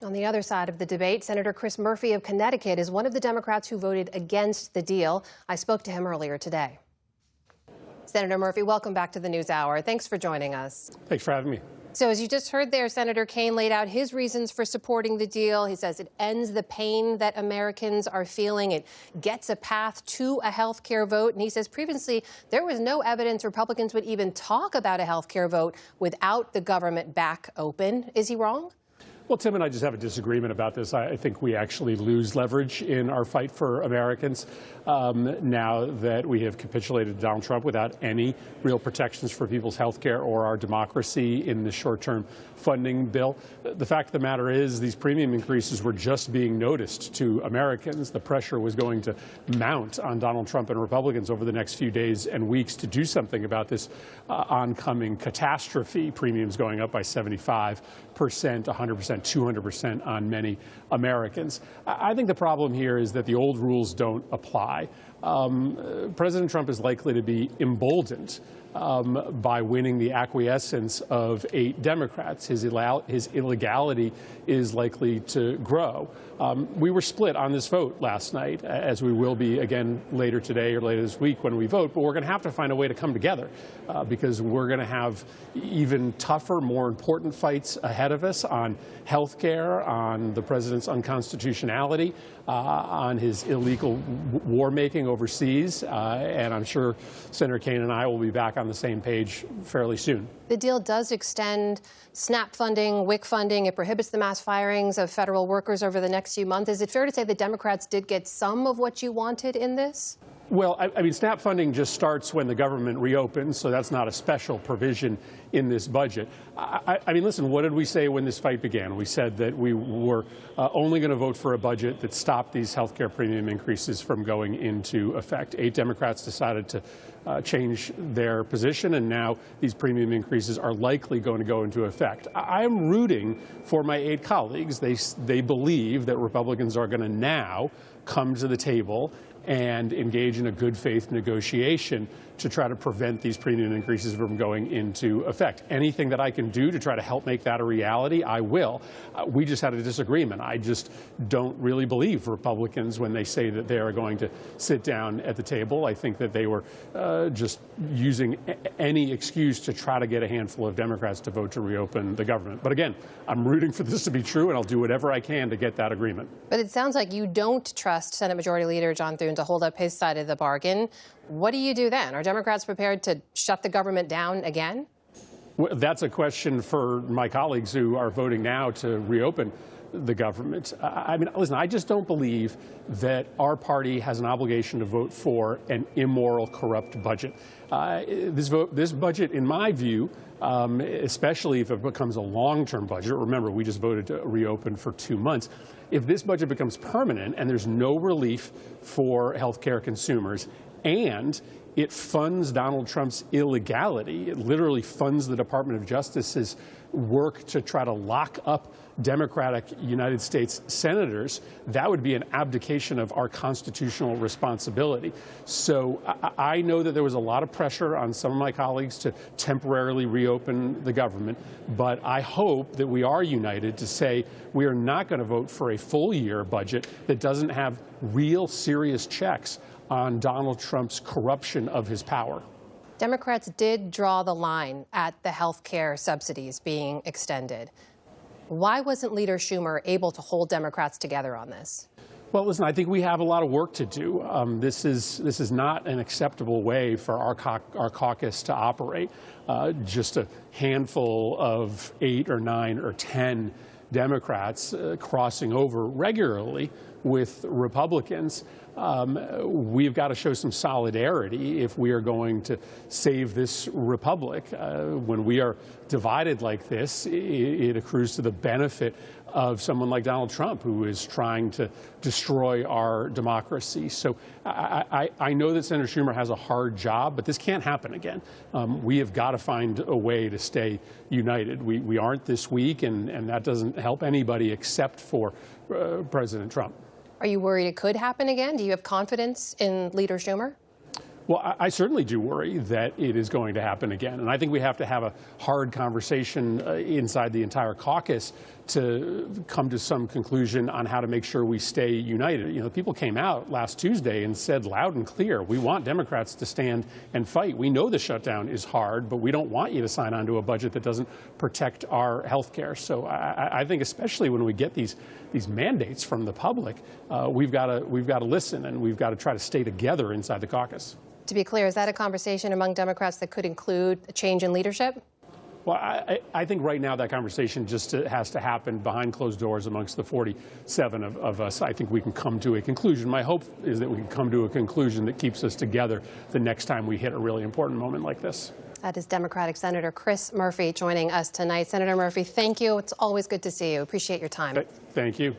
On the other side of the debate, Senator Chris Murphy of Connecticut is one of the Democrats who voted against the deal. I spoke to him earlier today. Senator Murphy, welcome back to the NewsHour. Thanks for joining us. Thanks for having me. So as you just heard there, Senator Kaine laid out his reasons for supporting the deal. He says it ends the pain that Americans are feeling. It gets a path to a health care vote. And he says previously there was no evidence Republicans would even talk about a health care vote without the government back open. Is he wrong? Well, Tim and I just have a disagreement about this. I think we actually lose leverage in our fight for Americans now that we have capitulated to Donald Trump without any real protections for people's health care or our democracy in the short-term funding bill. The fact of the matter is these premium increases were just being noticed to Americans. The pressure was going to mount on Donald Trump and Republicans over the next few days and weeks to do something about this oncoming catastrophe, premiums going up by 75%, 100%, 200% on many Americans. I think the problem here is that the old rules don't apply. President Trump is likely to be emboldened by winning the acquiescence of 8 Democrats. His illegality is likely to grow. We were split on this vote last night, as we will be again later today or later this week when we vote, but we're going to have to find a way to come together because we're going to have even tougher, more important fights ahead of us on health care, on the president's unconstitutionality, on his illegal war-making overseas, and I'm sure Senator Kaine and I will be back on the same page fairly soon. The deal does extend SNAP funding, WIC funding. It prohibits the mass firings of federal workers over the next few months. Is it fair to say the Democrats did get some of what you wanted in this? Well, I mean, SNAP funding just starts when the government reopens, so that's not a special provision in this budget. I mean, listen, what did we say when this fight began? We said that we were only going to vote for a budget that stopped these health care premium increases from going into effect. 8 Democrats decided to change their position, and now these premium increases are likely going to go into effect. I am rooting for my 8 colleagues. They believe that Republicans are going to now come to the table and engage in a good faith negotiation to try to prevent these premium increases from going into effect. Anything that I can do to try to help make that a reality, I will. We just had a disagreement. I just don't really believe Republicans when they say that they are going to sit down at the table. I think that they were just using any excuse to try to get a handful of Democrats to vote to reopen the government. But again, I'm rooting for this to be true, and I'll do whatever I can to get that agreement. But it sounds like you don't trust Senate Majority Leader John Thune to hold up his side of the bargain. What do you do then? Are Democrats prepared to shut the government down again? Well, that's a question for my colleagues who are voting now to reopen the government. I mean, listen, I just don't believe that our party has an obligation to vote for an immoral, corrupt budget. This budget, in my view, especially if it becomes a long-term budget, remember, we just voted to reopen for 2 months. If this budget becomes permanent and there's no relief for health care consumers, and it funds Donald Trump's illegality, it literally funds the Department of Justice's work to try to lock up Democratic United States senators, that would be an abdication of our constitutional responsibility. So I know that there was a lot of pressure on some of my colleagues to temporarily reopen the government, but I hope that we are united to say we are not going to vote for a full-year budget that doesn't have real serious checks on Donald Trump's corruption of his power. Democrats did draw the line at the health care subsidies being extended. Why wasn't Leader Schumer able to hold Democrats together on this? Well, listen, I think we have a lot of work to do. This is not an acceptable way for our caucus to operate. Just a handful of 8 or 9 or 10 Democrats crossing over regularly with Republicans. We've got to show some solidarity if we are going to save this republic. When we are divided like this, it accrues to the benefit of someone like Donald Trump, who is trying to destroy our democracy. So I know that Senator Schumer has a hard job, but this can't happen again. We have got to find a way to stay united. We aren't this weak, and that doesn't help anybody except for President Trump. Are you worried it could happen again? Do you have confidence in Leader Schumer? Well, I certainly do worry that it is going to happen again. And I think we have to have a hard conversation inside the entire caucus to come to some conclusion on how to make sure we stay united. You know, people came out last Tuesday and said loud and clear, we want Democrats to stand and fight. We know the shutdown is hard, but we don't want you to sign on to a budget that doesn't protect our health care. So I think especially when we get these mandates from the public, we've got to listen, and we've got to try to stay together inside the caucus. To be clear, is that a conversation among Democrats that could include a change in leadership? Well, I think right now that conversation just has to happen behind closed doors amongst the 47 of us. I think we can come to a conclusion. My hope is that we can come to a conclusion that keeps us together the next time we hit a really important moment like this. That is Democratic Senator Chris Murphy joining us tonight. Senator Murphy, thank you. It's always good to see you. Appreciate your time. Thank you.